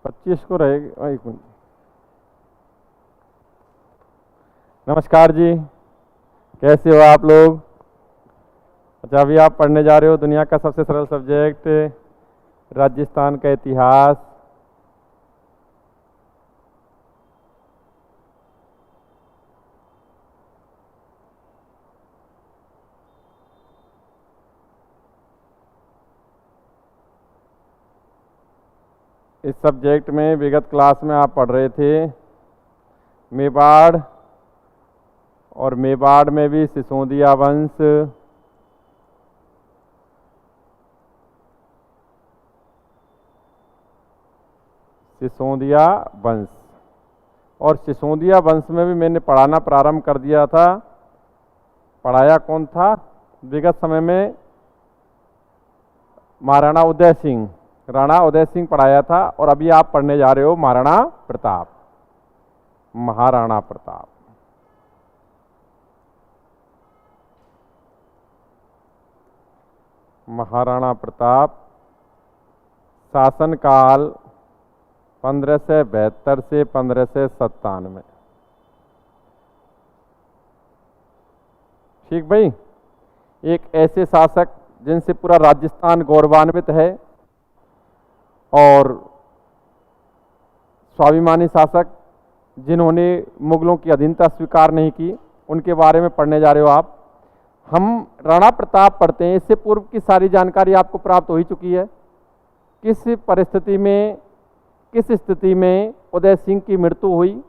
25 को रहेगा। एक मिनट। नमस्कार जी, कैसे हो आप लोग? अच्छा, अभी आप पढ़ने जा रहे हो दुनिया का सबसे सरल सब्जेक्ट राजस्थान का इतिहास। इस सब्जेक्ट में विगत क्लास में आप पढ़ रहे थे मेवाड़, और मेवाड़ में भी सिसोदिया वंश, सिसोदिया वंश। और सिसोदिया वंश में भी मैंने पढ़ाना प्रारंभ कर दिया था। पढ़ाया कौन था विगत समय में? महाराणा उदय सिंह, राणा उदय सिंह पढ़ाया था। और अभी आप पढ़ने जा रहे हो महाराणा प्रताप, महाराणा प्रताप। महाराणा प्रताप शासनकाल 1572 से 1597। ठीक भाई, एक ऐसे शासक जिनसे पूरा राजस्थान गौरवान्वित है और स्वाभिमानी शासक जिन्होंने मुगलों की अधीनता स्वीकार नहीं की, उनके बारे में पढ़ने जा रहे हो आप। हम राणा प्रताप पढ़ते हैं, इससे पूर्व की सारी जानकारी आपको प्राप्त हो ही चुकी है। किस परिस्थिति में, किस स्थिति में उदय सिंह की मृत्यु हुई,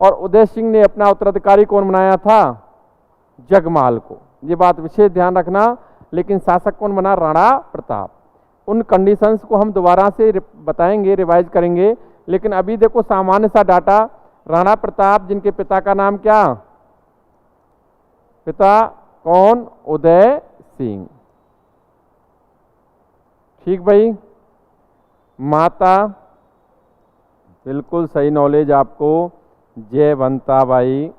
और उदय सिंह ने अपना उत्तराधिकारी कौन बनाया था? जगमाल को। ये बात विशेष ध्यान रखना। लेकिन शासक कौन बना? राणा प्रताप। उन कंडीशंस को हम दोबारा से बताएंगे, रिवाइज करेंगे। लेकिन अभी देखो सामान्य सा डाटा। राणा प्रताप जिनके पिता का नाम क्या? पिता कौन? उदय सिंह। ठीक भाई। माता, बिल्कुल सही नॉलेज आपको, जयवंताबाई,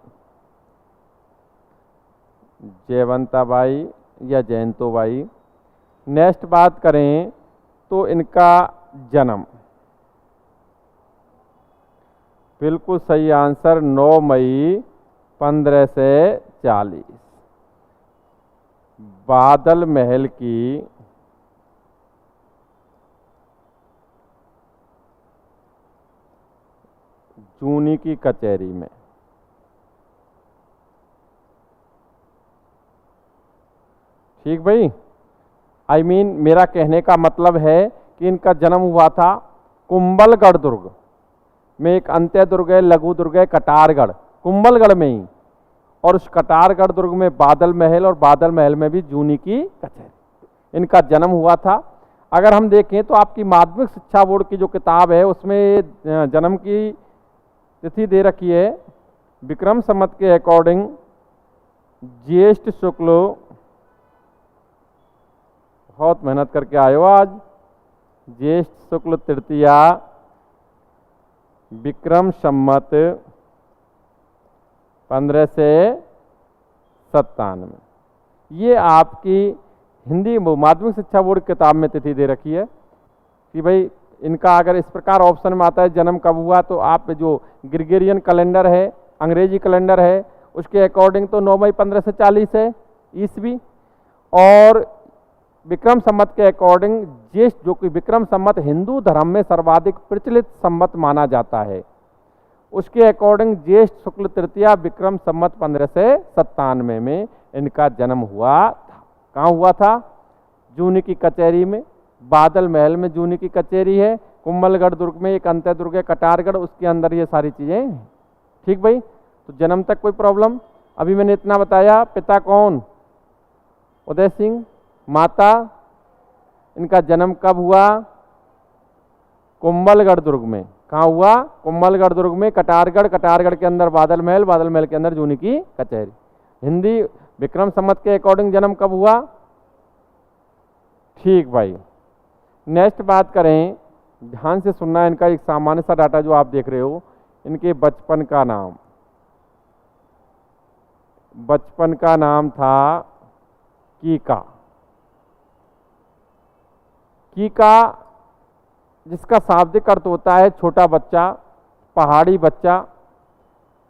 जयवंताबाई या जयंतोबाई। नेक्स्ट बात करें तो इनका जन्म, बिल्कुल सही आंसर, 9 मई 1540 बादल महल की जूनी की कचहरी में। ठीक भाई। मेरा कहने का मतलब है कि इनका जन्म हुआ था कुंभलगढ़ दुर्ग में। एक अंत्य दुर्ग है, लघु दुर्ग है कटारगढ़, कुंभलगढ़ में ही। और उस कटारगढ़ दुर्ग में बादल महल, और बादल महल में भी जूनी की कचहरी। इनका जन्म हुआ था। अगर हम देखें तो आपकी माध्यमिक शिक्षा बोर्ड की जो किताब है उसमें जन्म की तिथि दे रखी है विक्रम संवत के अकॉर्डिंग ज्येष्ठ शुक्ल, बहुत मेहनत करके आए हो आज, ज्येष्ठ शुक्ल तृतीया विक्रम संवत 1597। ये आपकी हिंदी माध्यमिक शिक्षा बोर्ड किताब में तिथि दे रखी है कि भाई इनका अगर इस प्रकार ऑप्शन में आता है जन्म कब हुआ, तो आप जो ग्रिगोरियन कैलेंडर है, अंग्रेजी कैलेंडर है, उसके अकॉर्डिंग तो 9 मई 1540 है ईस्वी। और विक्रम संवत के अकॉर्डिंग ज्येष्ठ, जो कि विक्रम संवत हिंदू धर्म में सर्वाधिक प्रचलित संवत माना जाता है, उसके अकॉर्डिंग ज्येष्ठ शुक्ल तृतीया विक्रम संवत 1597 में इनका जन्म हुआ था। कहाँ हुआ था? जूनी की कचहरी में। बादल महल में जूनी की कचहरी है, कुंभलगढ़ दुर्ग में एक अंत्य दुर्ग है कटारगढ़, उसके अंदर ये सारी चीजें। ठीक भाई। तो जन्म तक कोई प्रॉब्लम? अभी मैंने इतना बताया। पिता कौन? उदय सिंह। माता, इनका जन्म कब हुआ? कुंभलगढ़ दुर्ग में। कहाँ हुआ? कुंभलगढ़ दुर्ग में, कटारगढ़, कटारगढ़ के अंदर बादल महल, बादल महल के अंदर जूनी की कचहरी। हिंदी विक्रम संवत के अकॉर्डिंग जन्म कब हुआ? ठीक भाई। नेक्स्ट बात करें, ध्यान से सुनना है। इनका एक सामान्य सा डाटा जो आप देख रहे हो, इनके बचपन का नाम, बचपन का नाम था कीका। कीका जिसका शाब्दिक अर्थ होता है छोटा बच्चा, पहाड़ी बच्चा,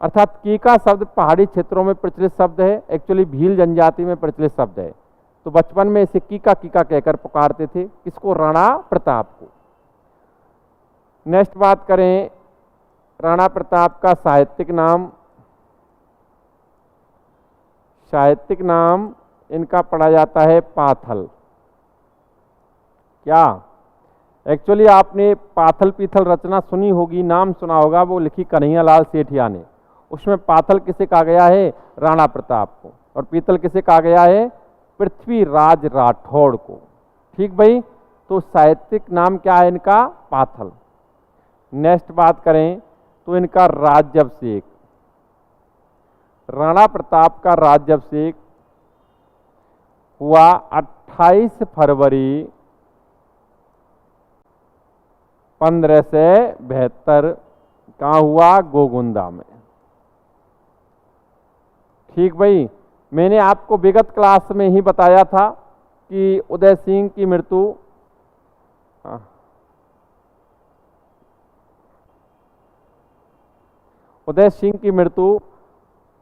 अर्थात कीका शब्द पहाड़ी क्षेत्रों में प्रचलित शब्द है, एक्चुअली भील जनजाति में प्रचलित शब्द है। तो बचपन में इसे कीका कीका कहकर पुकारते थे, किसको? राणा प्रताप को। नेक्स्ट बात करें राणा प्रताप का साहित्यिक नाम। साहित्यिक नाम इनका पढ़ा जाता है पाथल। क्या? एक्चुअली आपने पाथल पीथल रचना सुनी होगी, नाम सुना होगा, वो लिखी कन्हैयालाल सेठिया ने। उसमें पाथल किसे कहा गया है? राणा प्रताप को। और पीतल किसे कहा गया है? पृथ्वीराज राठौड़ को। ठीक भाई, तो साहित्यिक नाम क्या है इनका? पाथल। नेक्स्ट बात करें तो इनका राज्याभिषेक। राणा प्रताप का राज्याभिषेक हुआ 28 फरवरी 1572। कहाँ हुआ? गोगुंदा में। ठीक भाई, मैंने आपको विगत क्लास में ही बताया था कि उदय सिंह की मृत्यु उदय सिंह की मृत्यु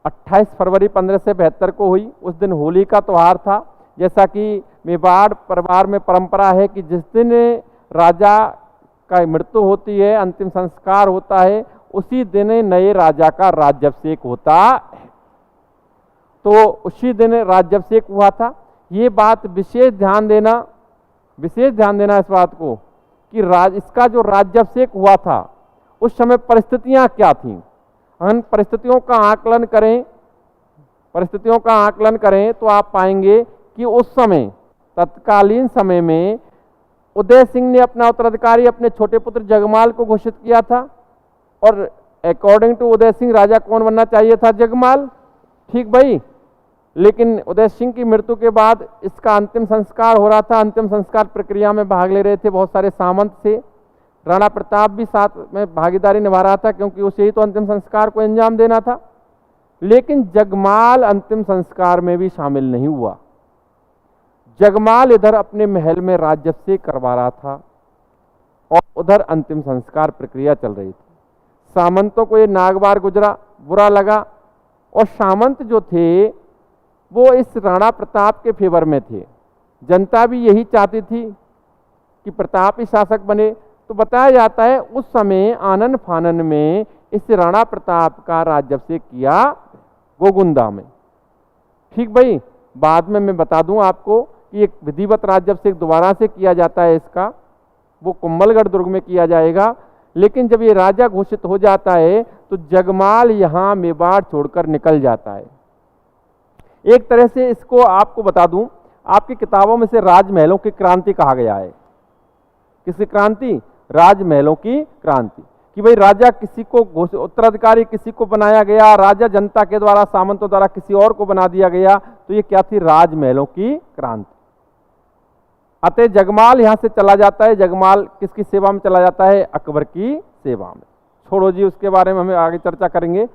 28 फरवरी 1572 को हुई। उस दिन होली का त्यौहार था। जैसा कि मेवाड़ परिवार में परंपरा है कि जिस दिन राजा का मृत्यु होती है, अंतिम संस्कार होता है, उसी दिन नए राजा का राज्याभिषेक होता है। तो उसी दिन राज्याभिषेक हुआ था। ये बात विशेष ध्यान देना इस बात को कि इसका जो राज्याभिषेक हुआ था उस समय परिस्थितियां क्या थीं। हम परिस्थितियों का आकलन करें तो आप पाएंगे कि उस समय तत्कालीन समय में उदय सिंह ने अपना उत्तराधिकारी अपने छोटे पुत्र जगमाल को घोषित किया था। और अकॉर्डिंग टू उदय सिंह राजा कौन बनना चाहिए था? जगमाल। ठीक भाई, लेकिन उदय सिंह की मृत्यु के बाद इसका अंतिम संस्कार हो रहा था। अंतिम संस्कार प्रक्रिया में भाग ले रहे थे बहुत सारे सामंत से। राणा प्रताप भी साथ में भागीदारी निभा रहा था, क्योंकि उसे ही तो अंतिम संस्कार को अंजाम देना था। लेकिन जगमाल अंतिम संस्कार में भी शामिल नहीं हुआ। जगमाल इधर अपने महल में राज्याभिषेक करवा रहा था और उधर अंतिम संस्कार प्रक्रिया चल रही थी। सामंतों को ये नागवार गुजरा, बुरा लगा, और सामंत जो थे वो इस राणा प्रताप के फेवर में थे। जनता भी यही चाहती थी कि प्रताप ही शासक बने। तो बताया जाता है उस समय आनन फानन में इस राणा प्रताप का राज्याभिषेक किया गोगुंदा में। ठीक भाई, बाद में मैं बता दूं आपको कि एक विधिवत राज्याभिषेक दोबारा से किया जाता है इसका, वो कुंभलगढ़ दुर्ग में किया जाएगा। लेकिन जब ये राजा घोषित हो जाता है तो जगमाल यहाँ मेवाड़ छोड़कर निकल जाता है। एक तरह से इसको आपको बता दूं, आपकी किताबों में से राजमहलों की क्रांति कहा गया है। किसकी क्रांति? राजमहलों की क्रांति। कि भाई राजा किसी को उत्तराधिकारी किसी को बनाया गया, राजा जनता के द्वारा सामंतों द्वारा किसी और को बना दिया गया, तो ये क्या थी? राजमहलों की क्रांति। अतः जगमाल यहां से चला जाता है। जगमाल किसकी सेवा में चला जाता है? अकबर की सेवा में। छोड़ो जी, उसके बारे में हमें आगे चर्चा करेंगे।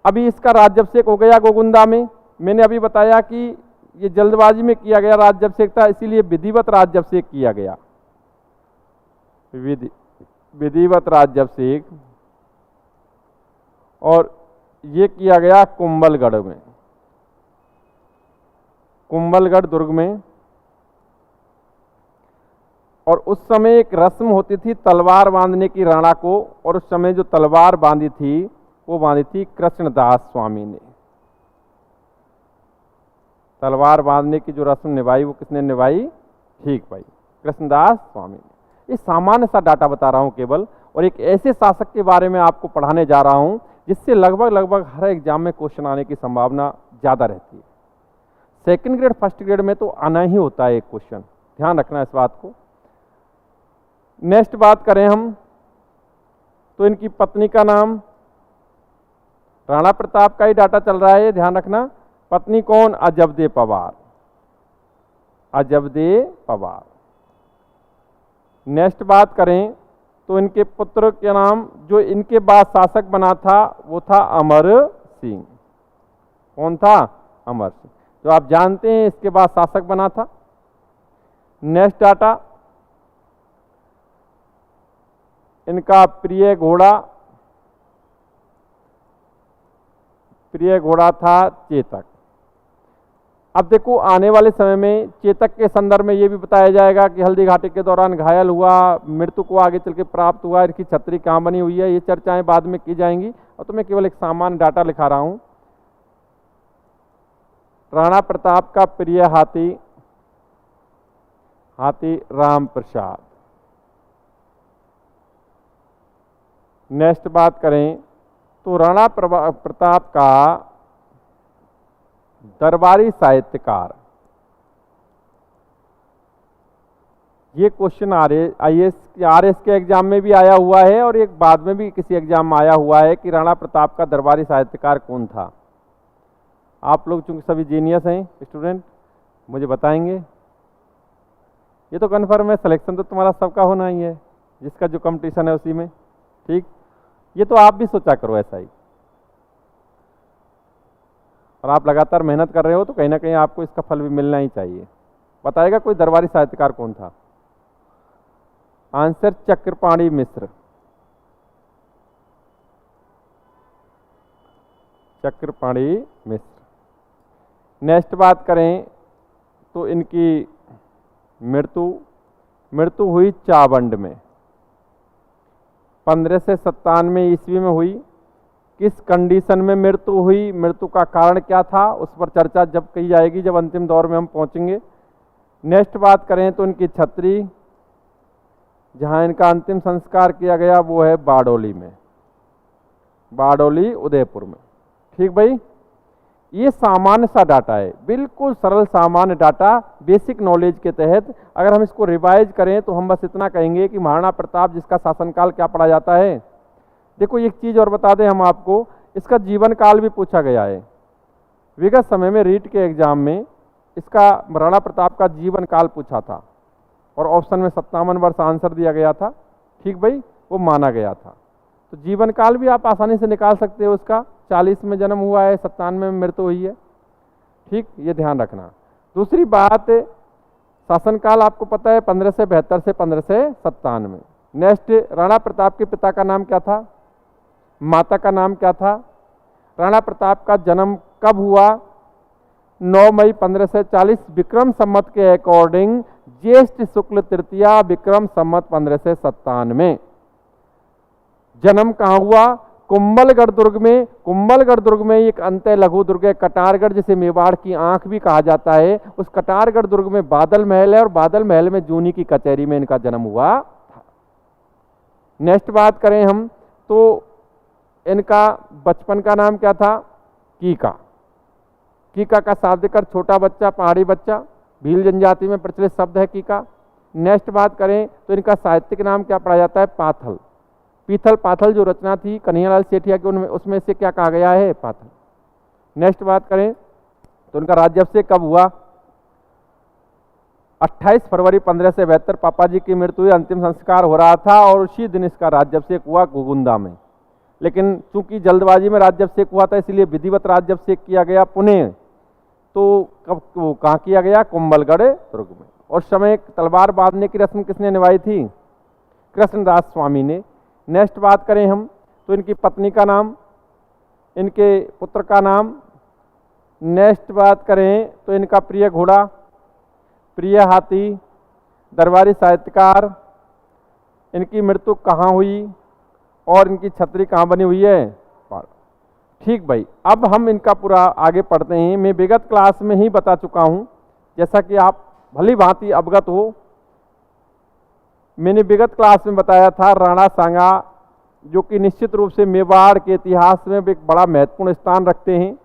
अभी इसका राज्याभिषेक हो गया गोगुंदा में। मैंने अभी बताया कि ये जल्दबाजी में किया गया राज्याभिषेक था, इसीलिए विधिवत राज्याभिषेक किया गया। विधिवत राज्याभिषेक, और ये किया गया कुंभलगढ़ में, कुंभलगढ़ दुर्ग में। और उस समय एक रस्म होती थी तलवार बांधने की राणा को, और उस समय जो तलवार बांधी थी वो बांधी थी कृष्णदास स्वामी ने। तलवार बांधने की जो रस्म निभाई वो किसने निभाई? ठीक भाई, कृष्णदास स्वामी ने। ये सामान्य सा डाटा बता रहा हूं केवल, और एक ऐसे शासक के बारे में आपको पढ़ाने जा रहा हूं जिससे लगभग हर एग्जाम में क्वेश्चन आने की संभावना ज़्यादा रहती है। सेकंड ग्रेड फर्स्ट ग्रेड में तो आना ही होता है एक क्वेश्चन, ध्यान रखना इस बात को। नेक्स्ट बात करें हम तो इनकी पत्नी का नाम, राणा प्रताप का ही डाटा चल रहा है, ध्यान रखना। पत्नी कौन? अजबदे पवार। अजबदे पवार। नेक्स्ट बात करें तो इनके पुत्र के नाम, जो इनके बाद शासक बना था वो था अमर सिंह। कौन था? अमर सिंह, जो आप जानते हैं इसके बाद शासक बना था। नेक्स्ट डाटा, इनका प्रिय घोड़ा था चेतक। अब देखो आने वाले समय में चेतक के संदर्भ में ये भी बताया जाएगा कि हल्दी घाटी के दौरान घायल हुआ, मृत्यु को आगे चल के प्राप्त हुआ, इसकी छतरी कहाँ बनी हुई है, ये चर्चाएं बाद में की जाएंगी। और तो मैं केवल एक सामान्य डाटा लिखा रहा हूं। राणा प्रताप का प्रिय हाथी राम प्रसाद। नेक्स्ट बात करें तो राणा प्रताप का दरबारी साहित्यकार, ये क्वेश्चन आरएस के एग्जाम में भी आया हुआ है और एक बाद में भी किसी एग्जाम में आया हुआ है कि राणा प्रताप का दरबारी साहित्यकार कौन था। आप लोग चूंकि सभी जीनियस हैं स्टूडेंट, मुझे बताएंगे। ये तो कन्फर्म है, सिलेक्शन तो तुम्हारा सबका होना ही है, जिसका जो कंपटीशन है उसी में। ठीक, ये तो आप भी सोचा करो ऐसा ही, और आप लगातार मेहनत कर रहे हो तो कहीं ना कहीं आपको इसका फल भी मिलना ही चाहिए। बताएगा कोई दरबारी साहित्यकार कौन था? आंसर चक्रपाणी मिश्र। चक्रपाणी मिश्र। नेक्स्ट बात करें तो इनकी मृत्यु हुई चावंड में 1597 ईस्वी में हुई। किस कंडीशन में मृत्यु हुई, मृत्यु का कारण क्या था, उस पर चर्चा जब की जाएगी, जब अंतिम दौर में हम पहुंचेंगे। नेक्स्ट बात करें तो इनकी छतरी, जहां इनका अंतिम संस्कार किया गया वो है बारडोली में, बारडोली उदयपुर में। ठीक भाई, ये सामान्य सा डाटा है, बिल्कुल सरल सामान्य डाटा, बेसिक नॉलेज के तहत। अगर हम इसको रिवाइज करें तो हम बस इतना कहेंगे कि महाराणा प्रताप जिसका शासनकाल क्या पढ़ा जाता है। देखो एक चीज और बता दें हम आपको, इसका जीवन काल भी पूछा गया है विगत समय में रीट के एग्जाम में। इसका महाराणा प्रताप का जीवन काल पूछा था और ऑप्शन में 57 वर्ष आंसर दिया गया था। ठीक भाई, वो माना गया था। तो जीवन काल भी आप आसानी से निकाल सकते हो उसका। 40 में जन्म हुआ है, 97 में मृत्यु हुई है। ठीक, ये ध्यान रखना। दूसरी बात, शासनकाल आपको पता है 1572 से 1597। नेक्स्ट, राणा प्रताप के पिता का नाम क्या था, माता का नाम क्या था? राणा प्रताप का जन्म कब हुआ? 9 मई 1540 विक्रम संवत के अकॉर्डिंग, ज्येष्ठ शुक्ल तृतीया विक्रम संवत 1597। जन्म कहाँ हुआ? कुंभलगढ़ दुर्ग में। कुंभलगढ़ दुर्ग में एक अंत्य लघु दुर्ग है, कटारगढ़, जिसे मेवाड़ की आंख भी कहा जाता है। उस कटारगढ़ दुर्ग में बादल महल है और बादल महल में जूनी की कचहरी में इनका जन्म हुआ था। नेक्स्ट बात करें हम तो इनका बचपन का नाम क्या था? कीका। कीका का शाब्दिक अर्थ छोटा बच्चा, पहाड़ी बच्चा, भील जनजाति में प्रचलित शब्द है कीका। नेक्स्ट बात करें तो इनका साहित्यिक नाम क्या पढ़ा जाता है? पाथल। पीथल पाथल जो रचना थी कन्हैयालाल सेठिया की, उनमें उसमें से क्या कहा गया है? पाथल। नेक्स्ट बात करें तो इनका राज्याभिषेक कब हुआ? 28 फरवरी 1572 पापा जी की मृत्यु हुई, अंतिम संस्कार हो रहा था और उसी दिन इसका राज्याभिषेक हुआ गोगुंदा में। लेकिन चूंकि जल्दबाजी में राज्याभिषेक हुआ था इसलिए विधिवत राज्याभिषेक किया गया पुणे। तो कब कहाँ किया गया? कुंभलगढ़ दुर्ग में। और समय तलवार बांधने की रस्म किसने निभाई थी? कृष्णदास स्वामी ने। नेक्स्ट बात करें हम तो इनकी पत्नी का नाम, इनके पुत्र का नाम। नेक्स्ट बात करें तो इनका प्रिय घोड़ा, प्रिय हाथी, दरबारी साहित्यकार, इनकी मृत्यु कहाँ हुई और इनकी छतरी कहाँ बनी हुई है? ठीक भाई, अब हम इनका पूरा आगे पढ़ते हैं। मैं विगत क्लास में ही बता चुका हूँ, जैसा कि आप भली भांति अवगत हो। मैंने विगत क्लास में बताया था राणा सांगा, जो कि निश्चित रूप से मेवाड़ के इतिहास में एक बड़ा महत्वपूर्ण स्थान रखते हैं।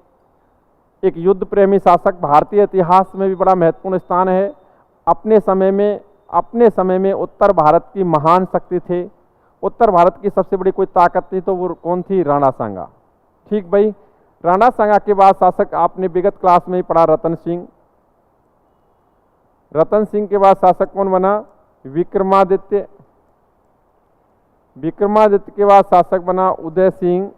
एक युद्ध प्रेमी शासक, भारतीय इतिहास में भी बड़ा महत्वपूर्ण स्थान है। अपने समय में उत्तर भारत की महान शक्ति थे। उत्तर भारत की सबसे बड़ी कोई ताकत थी तो वो कौन थी? राणा सांगा। ठीक भाई, राणा सांगा के बाद शासक आपने विगत क्लास में ही पढ़ा रतन सिंह। रतन सिंह के बाद शासक कौन बना? विक्रमादित्य। विक्रमादित्य के बाद शासक बना उदय सिंह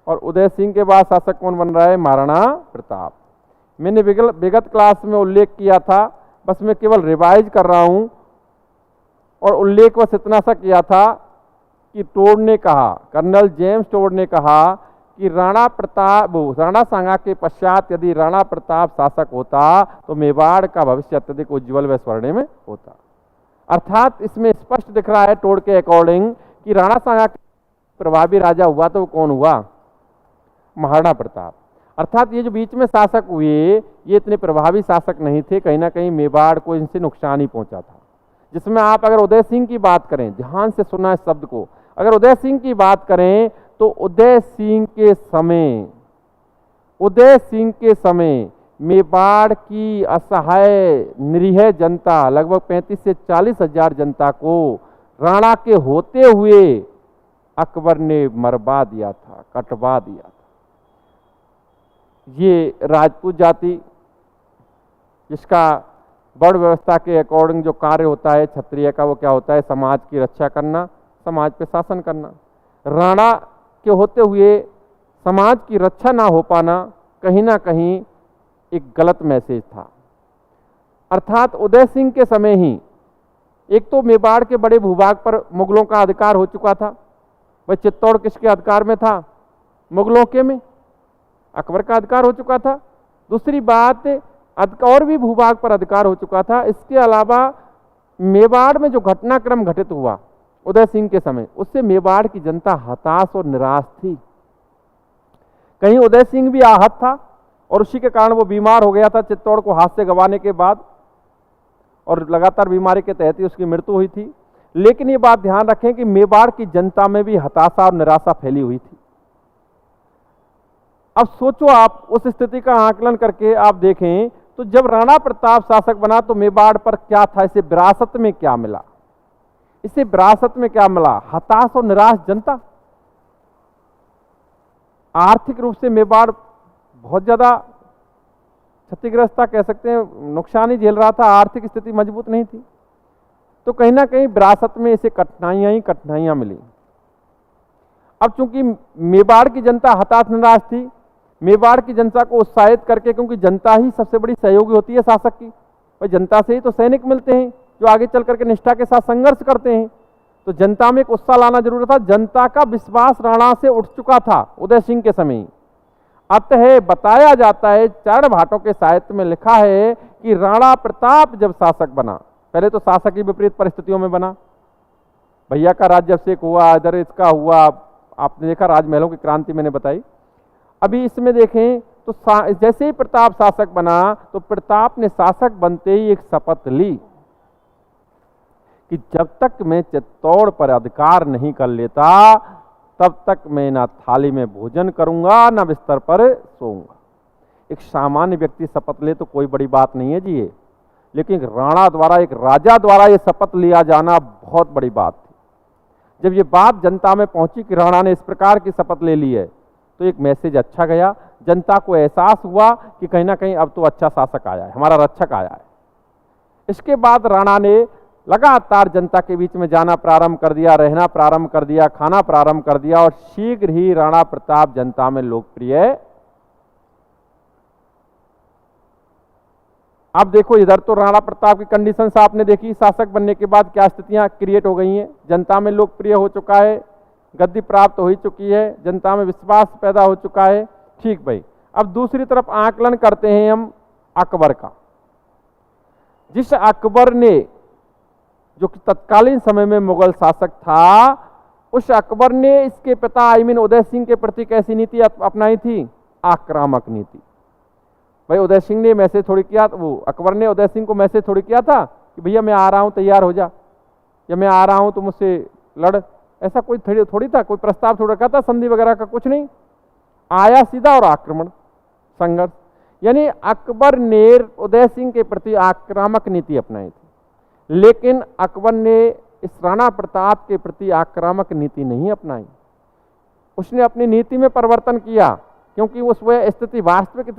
और उदय सिंह के बाद शासक कौन बन रहा है? महाराणा प्रताप। मैंने विगत क्लास में उल्लेख किया था, बस मैं केवल रिवाइज कर रहा हूं। और उल्लेख बस इतना सा किया था कि टोड ने कहा, कर्नल जेम्स टोड ने कहा कि राणा सांगा के पश्चात यदि राणा प्रताप शासक होता तो मेवाड़ का भविष्य अत्यधिक उज्जवल व स्वर्णिम होता। अर्थात इसमें स्पष्ट दिख रहा है टोड के अकॉर्डिंग कि राणा सांगा प्रभावी राजा हुआ तो कौन हुआ? महाराणा प्रताप। अर्थात ये जो बीच में शासक हुए ये इतने प्रभावी शासक नहीं थे, कहीं ना कहीं मेवाड़ को इनसे नुकसान ही पहुंचा था। जिसमें आप अगर उदय सिंह की बात करें, ध्यान से सुना इस शब्द को, अगर उदय सिंह की बात करें तो उदय सिंह के समय मेवाड़ की असहाय निरीह जनता, लगभग 35 से 40 हजार जनता को राणा के होते हुए अकबर ने मरवा दिया था, कटवा दिया था। ये राजपूत जाति जिसका वर्ण व्यवस्था के अकॉर्डिंग जो कार्य होता है क्षत्रिय का, वो क्या होता है? समाज की रक्षा करना, समाज पे शासन करना। राणा के होते हुए समाज की रक्षा ना हो पाना कहीं ना कहीं एक गलत मैसेज था। अर्थात उदय सिंह के समय ही एक तो मेवाड़ के बड़े भूभाग पर मुगलों का अधिकार हो चुका था। भाई चित्तौड़ किसके अधिकार में था? मुगलों के में, अकबर का अधिकार हो चुका था। दूसरी बात और भी भूभाग पर अधिकार हो चुका था। इसके अलावा मेवाड़ में जो घटनाक्रम घटित हुआ उदय सिंह के समय, उससे मेवाड़ की जनता हताश और निराश थी। कहीं उदय सिंह भी आहत था और उसी के कारण वो बीमार हो गया था चित्तौड़ को हाथ से गंवाने के बाद, और लगातार बीमारी के तहत ही उसकी मृत्यु हुई थी। लेकिन ये बात ध्यान रखें कि मेवाड़ की जनता में भी हताशा और निराशा फैली हुई थी। अब सोचो आप उस स्थिति का आकलन करके आप देखें तो जब राणा प्रताप शासक बना तो मेवाड़ पर क्या था? इसे विरासत में क्या मिला? हताश और निराश जनता। आर्थिक रूप से मेवाड़ बहुत ज्यादा क्षतिग्रस्त था, कह सकते हैं नुकसान ही झेल रहा था, आर्थिक स्थिति मजबूत नहीं थी। तो कहीं ना कहीं विरासत में इसे कठिनाइयां मिली। अब चूंकि मेवाड़ की जनता हताश निराश थी, मेवाड़ की जनता को उत्साहित करके, क्योंकि जनता ही सबसे बड़ी सहयोगी होती है शासक की, भाई जनता से ही तो सैनिक मिलते हैं जो आगे चल करके निष्ठा के साथ संघर्ष करते हैं। तो जनता में एक उत्साह लाना जरूरी था। जनता का विश्वास राणा से उठ चुका था उदय सिंह के समय। अतः बताया जाता है, चरण भाटों के साहित्य में लिखा है कि राणा प्रताप जब शासक बना, पहले तो शासक ही विपरीत परिस्थितियों में बना। भैया का राज्याभिषेक हुआ, इधर इसका हुआ, आपने देखा राजमहलों की क्रांति मैंने बताई। अभी इसमें देखें तो जैसे ही प्रताप शासक बना तो प्रताप ने शासक बनते ही एक शपथ ली कि जब तक मैं चित्तौड़ पर अधिकार नहीं कर लेता तब तक मैं ना थाली में भोजन करूंगा ना बिस्तर पर सोऊंगा। एक सामान्य व्यक्ति शपथ ले तो कोई बड़ी बात नहीं है जी ये, लेकिन राणा द्वारा, एक राजा द्वारा ये शपथ लिया जाना बहुत बड़ी बात थी। जब ये बात जनता में पहुंची कि राणा ने इस प्रकार की शपथ ले ली है तो एक मैसेज अच्छा गया, जनता को एहसास हुआ कि कहीं ना कहीं अब तो अच्छा शासक आया है, हमारा रक्षक आया है। इसके बाद राणा ने लगातार जनता के बीच में जाना प्रारंभ कर दिया, रहना प्रारंभ कर दिया, खाना प्रारंभ कर दिया, और शीघ्र ही राणा प्रताप जनता में लोकप्रिय। अब देखो इधर तो राणा प्रताप की कंडीशन आपने देखी, शासक बनने के बाद क्या स्थितियां क्रिएट हो गई हैं, जनता में लोकप्रिय हो चुका है, गद्दी प्राप्त हो ही चुकी है, जनता में विश्वास पैदा हो चुका है। ठीक भाई, अब दूसरी तरफ आकलन करते हैं हम अकबर का। जिस अकबर ने, जो कि तत्कालीन समय में मुगल शासक था, उस अकबर ने इसके पिता उदय सिंह के प्रति कैसी नीति अपनाई थी? आक्रामक नीति। भाई उदय सिंह ने मैसेज थोड़ी किया, वो अकबर ने उदय सिंह को मैसेज थोड़ी किया था कि भैया मैं आ रहा हूं तैयार हो जा, या मैं आ रहा हूं तो मुझसे लड़, ऐसा कोई थोड़ी था, कोई प्रस्ताव थोड़ा रखा था संधि वगैरह का, कुछ नहीं। आया सीधा और आक्रमण, संघर्ष। यानी अकबर ने उदय सिंह के प्रति आक्रामक नीति अपनाई थी, लेकिन अकबर ने इस राणा प्रताप के प्रति आक्रामक नीति नहीं अपनाई। उसने अपनी नीति में परिवर्तन किया, क्योंकि उस वह स्थिति, वास्तविक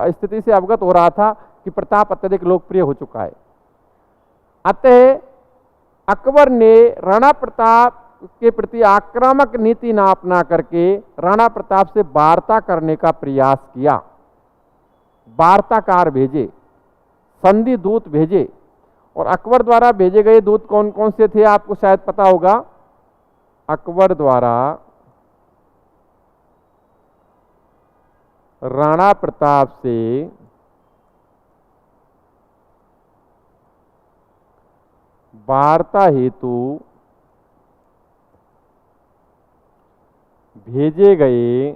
स्थिति से अवगत हो रहा था कि प्रताप अत्यधिक लोकप्रिय हो चुका है। अतः अकबर ने राणा प्रताप के प्रति आक्रामक नीति ना अपना करके राणा प्रताप से वार्ता करने का प्रयास किया। वार्ताकार भेजे, संधि दूत भेजे, और अकबर द्वारा भेजे गए दूत कौन कौन से थे आपको शायद पता होगा। अकबर द्वारा राणा प्रताप से वार्ता हेतु भेजे गए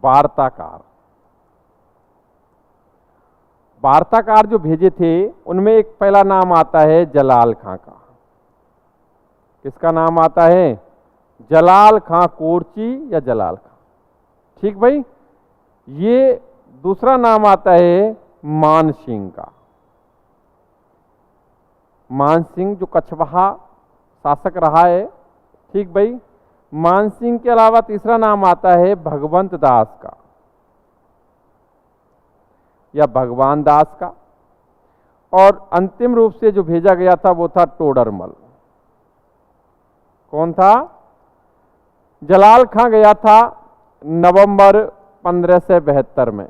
वार्ताकार। वार्ताकार जो भेजे थे उनमें एक पहला नाम आता है जलाल खां का। किसका नाम आता है? जलाल खां कोरची या जलाल खां। ठीक भाई। ये दूसरा नाम आता है मान सिंह का। मान सिंह जो कछवाहा शासक रहा है। ठीक भाई। मान सिंह के अलावा तीसरा नाम आता है भगवंत दास का या भगवान दास का। और अंतिम रूप से जो भेजा गया था वो था टोडरमल। कौन था? जलाल खां गया था नवंबर 1572 में।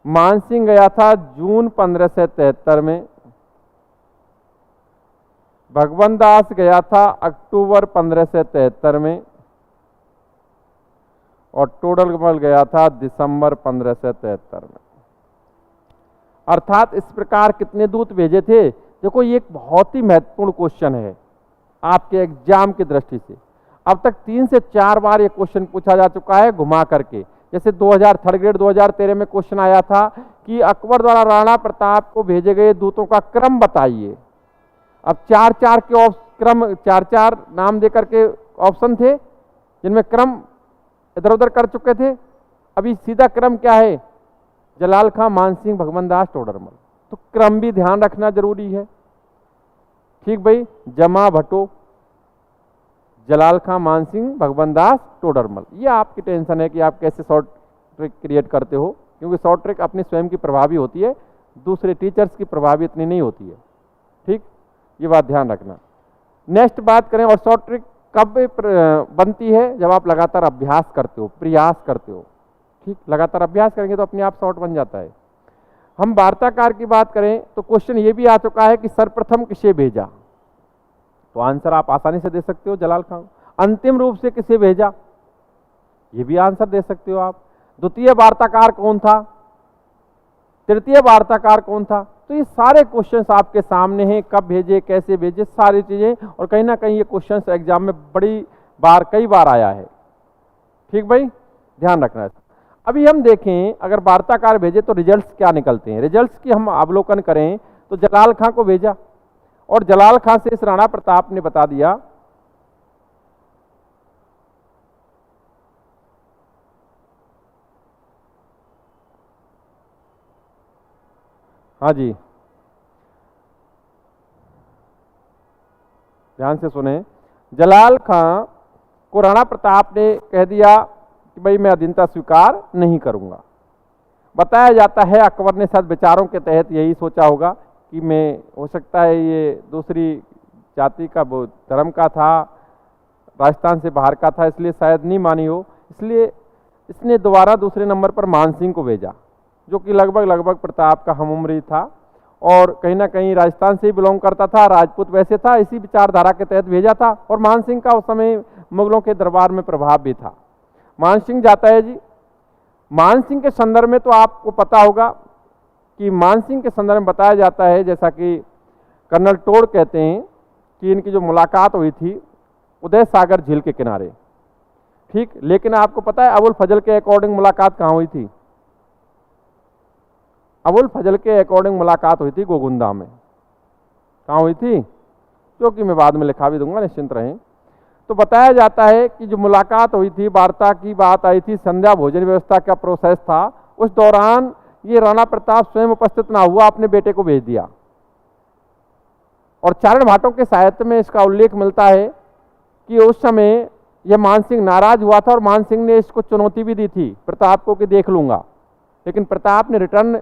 मान सिंह गया था जून 1573 में। भगवंत दास गया था अक्टूबर 1573 में। और टोडरमल गया था दिसंबर 1573 में। अर्थात इस प्रकार कितने दूत भेजे थे? देखो ये एक बहुत ही महत्वपूर्ण क्वेश्चन है आपके एग्जाम की दृष्टि से। अब तक 3 से 4 बार ये क्वेश्चन पूछा जा चुका है घुमा करके। जैसे 2000 थर्ड ग्रेड 2013 में क्वेश्चन आया था कि अकबर द्वारा राणा प्रताप को भेजे गए दूतों का क्रम बताइए। अब 4-4 के क्रम 4-4 नाम देकर के ऑप्शन थे जिनमें क्रम इधर उधर कर चुके थे। अभी सीधा क्रम क्या है? जलाल खां, मान सिंह, भगवंत दास, टोडरमल। तो क्रम भी ध्यान रखना जरूरी है। ठीक भाई। जमा भट्टो, जलाल खां, मान सिंह, भगवंत दास, टोडरमल। ये आपकी टेंशन है कि आप कैसे शॉर्ट ट्रिक क्रिएट करते हो, क्योंकि शॉर्ट ट्रिक अपनी स्वयं की प्रभावी होती है, दूसरे टीचर्स की प्रभावी इतनी नहीं होती है। ठीक, ये बात ध्यान रखना। नेक्स्ट बात करें, और शॉर्ट ट्रिक कब बनती है? जब आप लगातार अभ्यास करते हो, प्रयास करते हो। ठीक, लगातार अभ्यास करेंगे तो अपने आप शॉर्ट बन जाता है। हम वार्ताकार की बात करें तो क्वेश्चन ये भी आ चुका है कि सर्वप्रथम किसे भेजा, तो आंसर आप आसानी से दे सकते हो जलाल खां। अंतिम रूप से किसे भेजा, ये भी आंसर दे सकते हो आप। द्वितीय वार्ताकार कौन था, तृतीय वार्ताकार कौन था। तो ये सारे क्वेश्चंस आपके सामने हैं, कब भेजे, कैसे भेजे, सारी चीजें। और कहीं ना कहीं ये क्वेश्चंस एग्जाम में कई बार आया है। ठीक भाई, ध्यान रखना है। अभी हम देखें, अगर वार्ताकार भेजे तो रिजल्ट्स क्या निकलते हैं। रिजल्ट्स की हम अवलोकन करें तो जलाल खां को भेजा और जलाल खां से इस राणा प्रताप ने बता दिया हाँ जी, ध्यान से सुने। जलाल खां को राणा प्रताप ने कह दिया कि भाई मैं अधीनता स्वीकार नहीं करूंगा। बताया जाता है अकबर ने शायद विचारों के तहत यही सोचा होगा कि मैं, हो सकता है ये दूसरी जाति का धर्म का था, राजस्थान से बाहर का था, इसलिए शायद नहीं मानी हो। इसलिए इसने दोबारा दूसरे नंबर पर मान सिंह को भेजा, जो कि लगभग प्रताप का हमउम्र था और कहीं ना कहीं राजस्थान से ही बिलोंग करता था, राजपूत वैसे था, इसी विचारधारा के तहत भेजा था। और मान सिंह का उस समय मुगलों के दरबार में प्रभाव भी था। मान सिंह जाता है जी। मान सिंह के संदर्भ में तो आपको पता होगा कि मान सिंह के संदर्भ में बताया जाता है, जैसा कि कर्नल टोड कहते हैं कि इनकी जो मुलाकात हुई थी उदय सागर झील के किनारे। ठीक, लेकिन आपको पता है अबुल फजल के अकॉर्डिंग मुलाकात कहाँ हुई थी? अबुल फजल के अकॉर्डिंग मुलाकात हुई थी गोगुंदा में। कहाँ हुई थी? जो कि मैं बाद में लिखा भी दूंगा, निश्चिंत रहें। तो बताया जाता है कि जो मुलाकात हुई थी, वार्ता की बात आई थी, संध्या भोजन व्यवस्था का प्रोसेस था, उस दौरान ये राणा प्रताप स्वयं उपस्थित ना हुआ, अपने बेटे को भेज दिया। और चारण भाटों के साहित्य में इसका उल्लेख मिलता है कि उस समय यह मान सिंह नाराज हुआ था और मान सिंह ने इसको चुनौती भी दी थी प्रताप को कि देख लूंगा। लेकिन प्रताप ने रिटर्न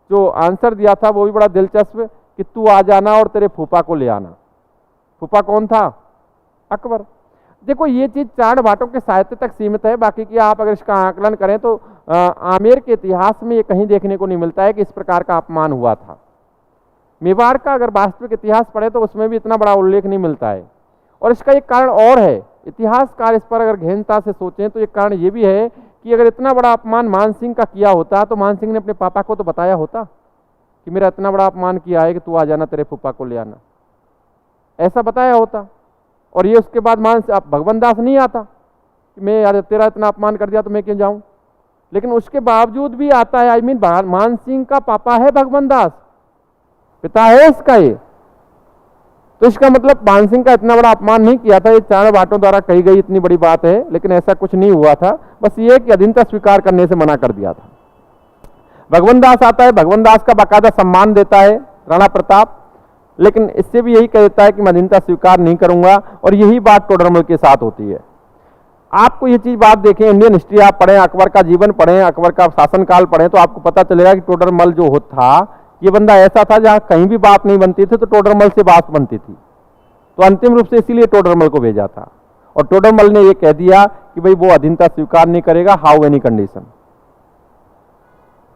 जो आंसर दिया था वो भी बड़ा दिलचस्प, कि तू आ जाना और तेरे फूफा को ले आना। फूफा कौन था? अकबर। देखो ये चीज चारण भाटों के साहित्य तक सीमित है, बाकी की आप अगर इसका आकलन करें तो आमेर के इतिहास में ये कहीं देखने को नहीं मिलता है कि इस प्रकार का अपमान हुआ था। मेवाड़ का अगर वास्तविक इतिहास पढ़े तो उसमें भी इतना बड़ा उल्लेख नहीं मिलता है। और इसका एक कारण और है, इतिहासकार इस पर अगर गहनता से सोचें तो एक कारण ये भी है कि अगर इतना बड़ा अपमान मानसिंह का किया होता तो मानसिंह ने अपने पापा को तो बताया होता कि मेरा इतना बड़ा अपमान किया है कि तू आ जाना, तेरे फूफा को ले आना, ऐसा बताया होता। और ये उसके बाद भगवान दास नहीं आता कि मैं यार तेरा इतना अपमान कर दिया तो मैं क्यों जाऊं, लेकिन उसके बावजूद भी आता है। मानसिंह का पापा है भगवान दास, पिता है इसका ये। तो इसका मतलब मानसिंह का इतना बड़ा अपमान नहीं किया था, ये चारों बाटों द्वारा कही गई इतनी बड़ी बात है, लेकिन ऐसा कुछ नहीं हुआ था। बस ये कि अधीनता स्वीकार करने से मना कर दिया था। भगवान दास आता है, भगवान दास का बाकायदा सम्मान देता है राणा प्रताप, लेकिन इससे भी यही कह देता है कि मैं अधीनता स्वीकार नहीं करूंगा। और यही बात टोडरमल के साथ होती है। आपको ये चीज बात देखें, इंडियन हिस्ट्री आप पढ़ें, अकबर का जीवन पढ़ें, अकबर का शासनकाल पढ़ें, तो आपको पता चलेगा कि टोडरमल जो था ये बंदा ऐसा था जहां कहीं भी बात नहीं बनती थी तो टोडरमल से बात बनती थी। तो अंतिम रूप से इसीलिए टोडरमल को भेजा था। और टोडरमल ने ये कह दिया कि भाई वो अधीनता स्वीकार नहीं करेगा, हाउ एनी कंडीशन।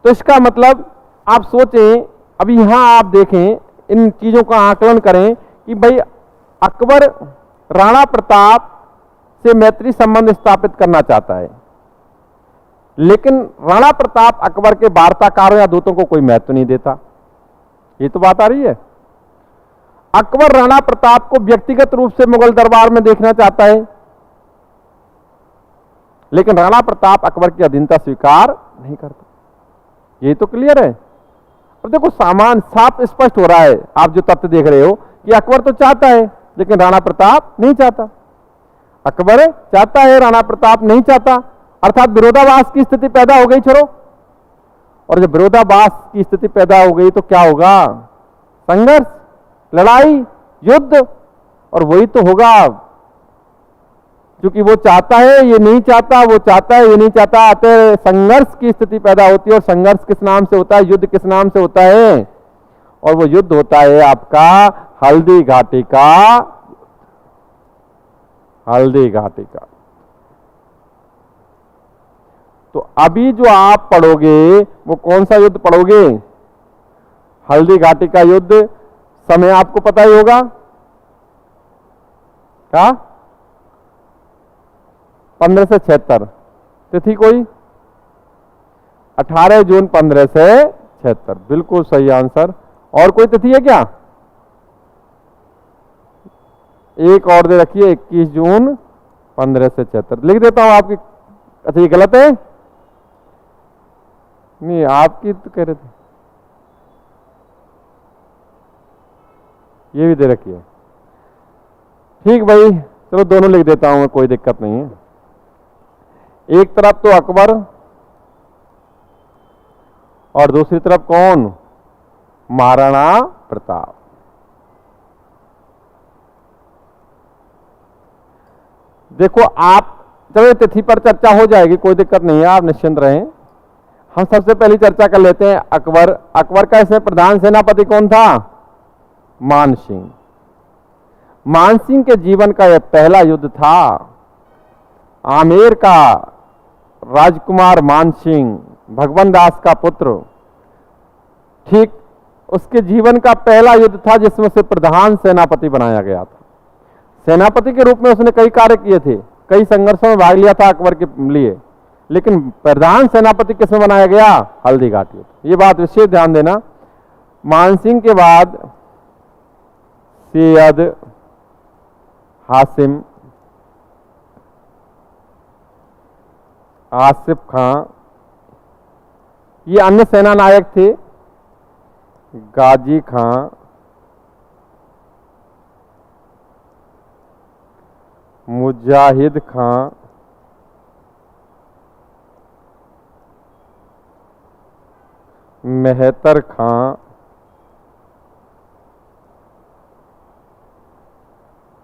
तो इसका मतलब आप सोचें, अभी यहां आप देखें, इन चीजों का आकलन करें कि भाई अकबर राणा प्रताप से मैत्री संबंध स्थापित करना चाहता है, लेकिन राणा प्रताप अकबर के वार्ताकारों या दूतों को कोई महत्व नहीं देता। ये तो बात आ रही है। अकबर राणा प्रताप को व्यक्तिगत रूप से मुगल दरबार में देखना चाहता है, लेकिन राणा प्रताप अकबर की अधीनता स्वीकार नहीं करता। ये तो क्लियर है। अब देखो सामान साफ स्पष्ट हो रहा है, आप जो तथ्य देख रहे हो कि अकबर तो चाहता है लेकिन राणा प्रताप नहीं चाहता। अकबर चाहता है, राणा प्रताप नहीं चाहता, अर्थात विरोधाभास की स्थिति पैदा हो गई। छोड़ो, और जब विरोधाभास की स्थिति पैदा हो गई तो क्या होगा? संघर्ष, लड़ाई, युद्ध। और वही तो होगा, क्योंकि वो चाहता है, ये नहीं चाहता, वो चाहता है, ये नहीं चाहता, अतः संघर्ष की स्थिति पैदा होती है। और संघर्ष किस नाम से होता है? युद्ध किस नाम से होता है? और वो युद्ध होता है आपका हल्दी घाटी का। हल्दी घाटी का। तो अभी जो आप पढ़ोगे वो कौन सा युद्ध पढ़ोगे? हल्दी घाटी का युद्ध। समय आपको पता ही होगा क्या? 15 से 76। तिथि कोई? 18 जून 15 से 76। बिल्कुल सही आंसर। और कोई तिथि है क्या? एक और दे रखिए, 21 जून 15 से 76। लिख देता हूं आपकी। अच्छा ये गलत है? नहीं, आपकी तो कह रहे थे, ये भी दे रखी है। ठीक भाई, चलो दोनों लिख देता हूं, कोई दिक्कत नहीं है। एक तरफ तो अकबर और दूसरी तरफ कौन? महाराणा प्रताप। देखो आप, चलो तिथि पर चर्चा हो जाएगी, कोई दिक्कत नहीं है, आप निश्चिंत रहें। हम सबसे पहली चर्चा कर लेते हैं अकबर। अकबर का इसमें प्रधान सेनापति कौन था? मानसिंह। मानसिंह के जीवन का यह पहला युद्ध था। आमेर का राजकुमार मानसिंह, भगवान दास का पुत्र, ठीक उसके जीवन का पहला युद्ध था जिसमें से प्रधान सेनापति बनाया गया था। सेनापति के रूप में उसने कई कार्य किए थे, कई संघर्षों में भाग लिया था अकबर के लिए, लेकिन प्रधान सेनापति किसमें बनाया गया? हल्दी घाटी। ये बात विशेष ध्यान देना। मानसिंह के बाद सैयद हासिम, आसिफ खां, ये अन्य सेना नायक थे। गाजी खां, मुजाहिद खां, मेहतर खां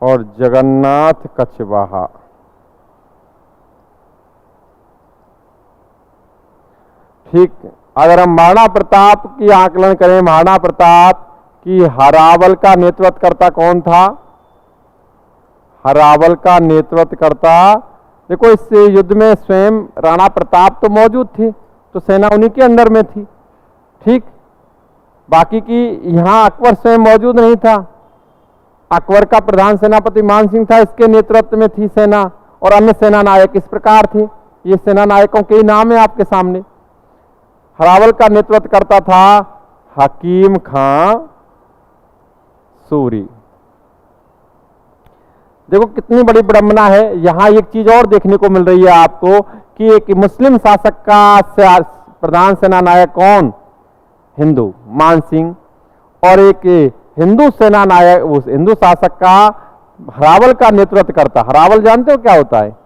और जगन्नाथ कछवाहा। ठीक, अगर हम महाराणा प्रताप की आकलन करें, महाराणा प्रताप की हरावल का नेतृत्व करता कौन था? हरावल का नेतृत्व करता, देखो इस युद्ध में स्वयं राणा प्रताप तो मौजूद थे, तो सेना उन्हीं के अंडर में थी। ठीक, बाकी की यहाँ अकबर स्वयं मौजूद नहीं था। अकबर का प्रधान सेनापति मान सिंह था, इसके नेतृत्व में थी सेना, और अन्य सेना नायक इस प्रकार थे। ये सेना नायकों के नाम है आपके सामने। हरावल का नेतृत्व करता था हकीम खां सूरी। देखो कितनी बड़ी विडंबना है। यहां एक चीज और देखने को मिल रही है आपको कि एक मुस्लिम शासक का प्रधान सेना नायक कौन, हिंदू मान सिंह, और एक हिंदू सेना नायक, उस हिंदू शासक का हरावल का नेतृत्व करता। हरावल जानते हो क्या होता है?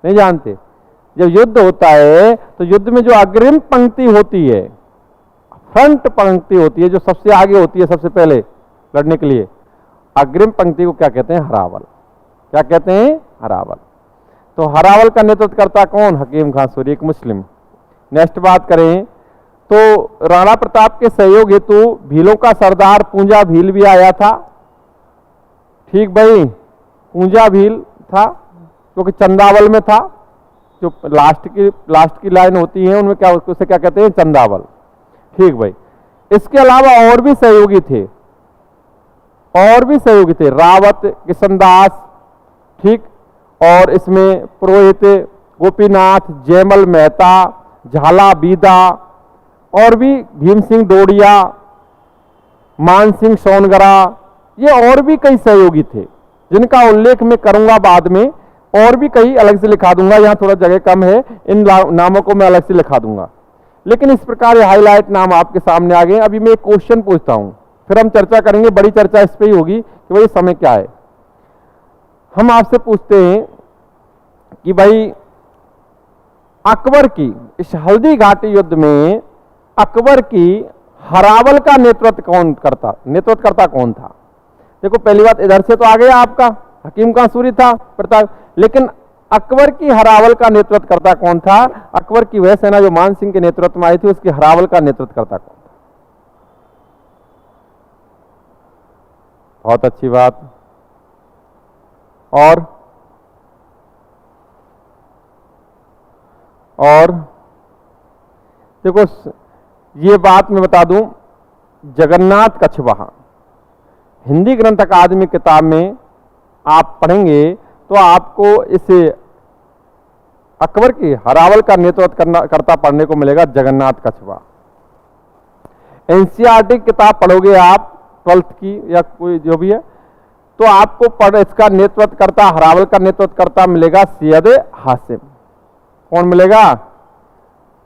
नहीं जानते। जब युद्ध होता है तो युद्ध में जो अग्रिम पंक्ति होती है, फ्रंट पंक्ति होती है, जो सबसे आगे होती है सबसे पहले लड़ने के लिए, अग्रिम पंक्ति को क्या कहते हैं? हरावल। क्या कहते हैं? हरावल। तो हरावल का नेतृत्व करता कौन? हकीम खां सूरी, एक मुस्लिम। नेक्स्ट बात करें तो राणा प्रताप के सहयोग हेतु भीलों का सरदार पूंजा भील भी आया था। ठीक भाई, पूंजा भील था जो कि चंदावल में था। जो लास्ट की लाइन होती है उनमें क्या, उसे क्या कहते हैं? चंदावल। ठीक भाई। इसके अलावा और भी सहयोगी थे, रावत, किशनदास, ठीक, और इसमें पुरोहित गोपीनाथ, जयमल मेहता, झाला बीदा, और भी भीम सिंह डोडिया, मान सिंह सोनगरा, ये और भी कई सहयोगी थे जिनका उल्लेख मैं करूंगा बाद में, और भी कई अलग से लिखा दूंगा। यहां थोड़ा जगह कम है, इन नामों को मैं अलग से लिखा दूंगा। लेकिन इस प्रकार ये हाईलाइट नाम आपके सामने आ गए। अभी मैं एक क्वेश्चन पूछता हूं, फिर हम चर्चा करेंगे। बड़ी चर्चा इस पे ही होगी कि भाई समय क्या है। हम आपसे पूछते हैं कि भाई अकबर की इस हल्दी घाटी युद्ध में अकबर की हरावल का नेतृत्व करता कौन था? देखो पहली बात, इधर से तो आ गया आपका हकीम खां सूरी था प्रताप, लेकिन अकबर की हरावल का नेतृत्व करता कौन था? अकबर की वह सेना जो मान सिंह के नेतृत्व में आई थी, उसकी हरावल का नेतृत्व करता कौन था? बहुत अच्छी बात। और देखो ये बात मैं बता दूं, जगन्नाथ कछवाहा हिंदी ग्रंथ अकादमी किताब में आप पढ़ेंगे तो आपको इस अकबर की हरावल का नेतृत्व करता पढ़ने को मिलेगा, जगन्नाथ कछवाहा। एनसीईआरटी किताब पढ़ोगे आप 12th की या कोई जो भी है, तो आपको इसका नेतृत्व करता, हरावल का नेतृत्व करता मिलेगा सैयद हासिम। कौन मिलेगा?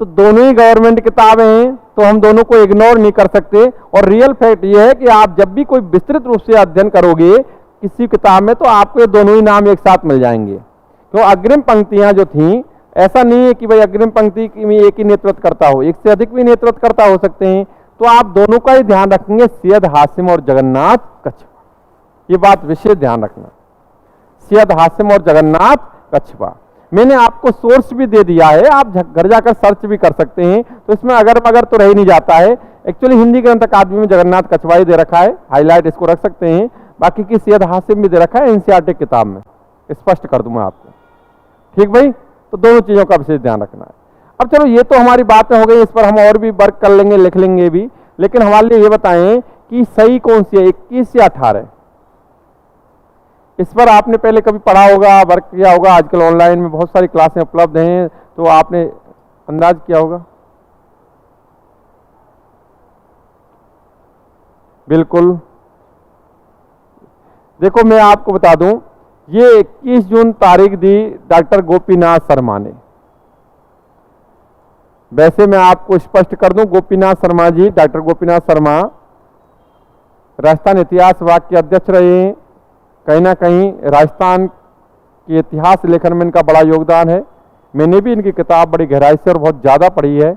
तो दोनों ही गवर्नमेंट किताबें हैं, तो हम दोनों को इग्नोर नहीं कर सकते। और रियल फैक्ट यह है कि आप जब भी कोई विस्तृत रूप से अध्ययन करोगे किसी किताब में, तो आपको ये दोनों ही नाम एक साथ मिल जाएंगे। तो अग्रिम पंक्तियां जो थी, ऐसा नहीं है कि भाई अग्रिम पंक्ति में एक ही नेतृत्व करता हो, एक से अधिक भी नेतृत्व करता हो सकते हैं। तो आप दोनों का ही ध्यान रखेंगे, सैयद हासिम और जगन्नाथ कछवाहा। ये बात विशेष ध्यान रखना, सैयद हासिम और जगन्नाथ कछवाहा। मैंने आपको सोर्स भी दे दिया है, आप घर जाकर सर्च भी कर सकते हैं। तो इसमें अगर मगर तो रह नहीं जाता है। एक्चुअली हिंदी ग्रंथ अकादमी में जगन्नाथ कछवाहा दे रखा है, हाईलाइट इसको रख सकते हैं। बाकी की सैयद हासिम भी दे रखा है एनसीईआरटी किताब में, स्पष्ट कर दूंगा आपको। ठीक भाई, तो दोनों चीजों का विशेष ध्यान रखना है। अब चलो ये तो हमारी बातें हो गई, इस पर हम और भी वर्क कर लेंगे, लिख लेंगे भी। लेकिन हमारे लिए ये बताएं कि सही कौन सी है, 21 या 18? इस पर आपने पहले कभी पढ़ा होगा, वर्क किया होगा। आजकल ऑनलाइन में बहुत सारी क्लासें उपलब्ध हैं, तो आपने अंदाज किया होगा। बिल्कुल। देखो मैं आपको बता दूं, ये 21 जून तारीख दी डॉक्टर गोपीनाथ शर्मा ने। वैसे मैं आपको स्पष्ट कर दूं, गोपीनाथ शर्मा जी, डॉक्टर गोपीनाथ शर्मा राजस्थान इतिहास विभाग के अध्यक्ष रहे हैं। कहीं ना कहीं राजस्थान के इतिहास लेखन में इनका बड़ा योगदान है। मैंने भी इनकी किताब बड़ी गहराई से और बहुत ज़्यादा पढ़ी है।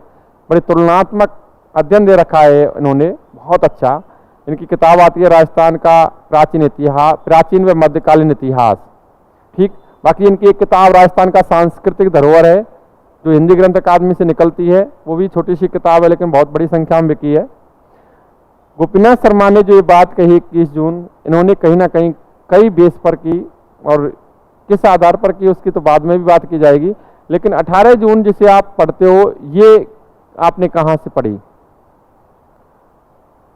बड़ी तुलनात्मक अध्ययन दे रखा है इन्होंने, बहुत अच्छा। इनकी किताब आती है राजस्थान का प्राचीन इतिहास, प्राचीन व मध्यकालीन इतिहास। ठीक। बाकी इनकी एक किताब राजस्थान का सांस्कृतिक धरोहर है, जो हिंदी ग्रंथ अकादमी से निकलती है। वो भी छोटी सी किताब है, लेकिन बहुत बड़ी संख्या में बिकी है। गोपीनाथ शर्मा ने जो ये बात कही 21 जून, इन्होंने कहीं ना कहीं कई बेस पर की, और किस आधार पर की उसकी तो बाद में भी बात की जाएगी। लेकिन 18 जून जिसे आप पढ़ते हो, ये आपने कहाँ से पढ़ी?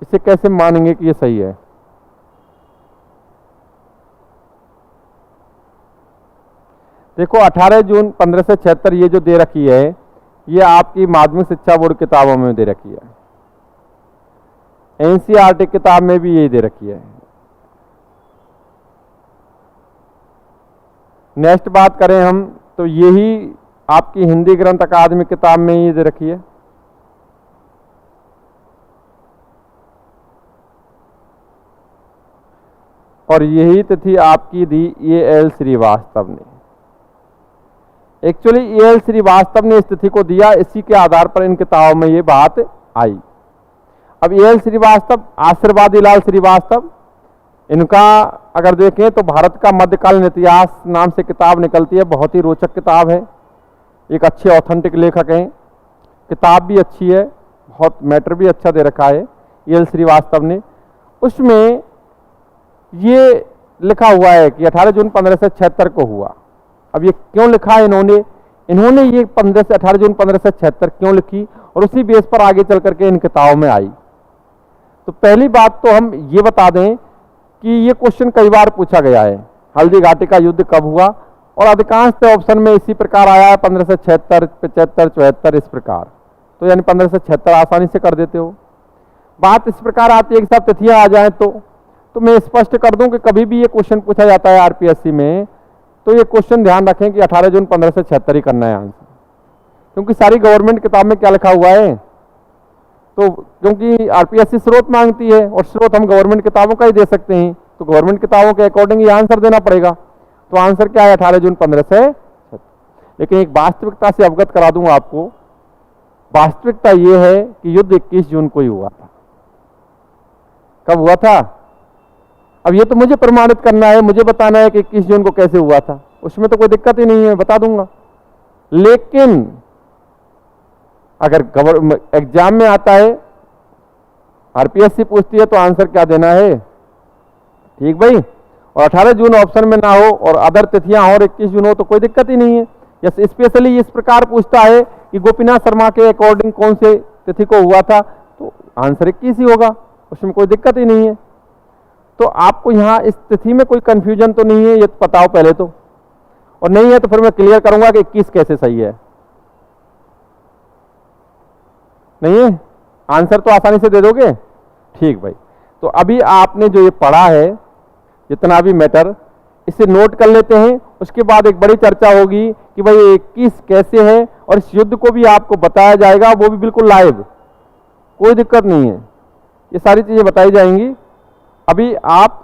इसे कैसे मानेंगे कि ये सही है? देखो 18 जून 1576 ये जो दे रखी है, ये आपकी माध्यमिक शिक्षा बोर्ड किताबों में दे रखी है, एनसीईआरटी किताब में भी ये दे रखी है। नेक्स्ट बात करें हम तो यही आपकी हिंदी ग्रंथ अकादमी किताब में ये दे रखी है। और यही तिथि आपकी दी ए.एल. श्रीवास्तव ने। Actually AL. श्रीवास्तव ने इस तिथि को दिया, इसी के आधार पर इन किताबों में ये बात आई। अब ए.एल. श्रीवास्तव, आशीर्वादी लाल श्रीवास्तव, इनका अगर देखें तो भारत का मध्यकालीन इतिहास नाम से किताब निकलती है, बहुत ही रोचक किताब है, एक अच्छे ऑथेंटिक लेखक हैं, किताब भी अच्छी है, बहुत मैटर भी अच्छा दे रखा है ए.एल. श्रीवास्तव ने। उसमें ये लिखा हुआ है कि 18 जून 1576 को हुआ। अब ये क्यों लिखा है इन्होंने ये 18 जून 1576 क्यों लिखी और उसी बेस पर आगे चल करके इन किताबों में आई। तो पहली बात तो हम ये बता दें कि ये क्वेश्चन कई बार पूछा गया है, हल्दी घाटी का युद्ध कब हुआ, और अधिकांश ऑप्शन में इसी प्रकार आया है 1576, 75, 74 इस प्रकार। तो यानी 1576 आसानी से कर देते हो। बात इस प्रकार आती है कि सब तिथियां आ जाएं तो मैं स्पष्ट कर दूं कि कभी भी ये क्वेश्चन पूछा जाता है आरपीएससी में, तो ये क्वेश्चन ध्यान रखें कि 18 जून 1576 ही करना है आंसर, क्योंकि सारी गवर्नमेंट किताब में क्या लिखा हुआ है। तो क्योंकि आरपीएससी स्रोत मांगती है और स्रोत हम गवर्नमेंट किताबों का ही दे सकते हैं, तो गवर्नमेंट किताबों के अकॉर्डिंग ये आंसर देना पड़ेगा। तो आंसर क्या है? 18 जून 1576। लेकिन एक वास्तविकता से अवगत करा दूं आपको, वास्तविकता ये है कि युद्ध 21 जून को ही हुआ था। कब हुआ था? अब ये तो मुझे प्रमाणित करना है, मुझे बताना है कि 21 जून को कैसे हुआ था, उसमें तो कोई दिक्कत ही नहीं है, बता दूंगा। लेकिन अगर एग्जाम में आता है, आरपीएससी पूछती है, तो आंसर क्या देना है? ठीक भाई। और 18 जून ऑप्शन में ना हो और अदर तिथियां हो और 21 जून हो तो कोई दिक्कत ही नहीं है। यस, स्पेशली इस प्रकार पूछता है कि गोपीनाथ शर्मा के अकॉर्डिंग कौन से तिथि को हुआ था, तो आंसर 21 ही होगा, उसमें कोई दिक्कत ही नहीं है। तो आपको यहाँ इस तिथि में कोई कंफ्यूजन तो नहीं है, ये तो बताओ पहले तो, और नहीं है तो फिर मैं क्लियर करूंगा कि 21 कैसे सही है। नहीं है? आंसर तो आसानी से दे दोगे? ठीक भाई। तो अभी आपने जो ये पढ़ा है, जितना भी मैटर, इसे नोट कर लेते हैं। उसके बाद एक बड़ी चर्चा होगी कि भाई 21 कैसे है, और इस युद्ध को भी आपको बताया जाएगा, वो भी बिल्कुल लाइव, कोई दिक्कत नहीं है, ये सारी चीजें बताई जाएंगी। अभी आप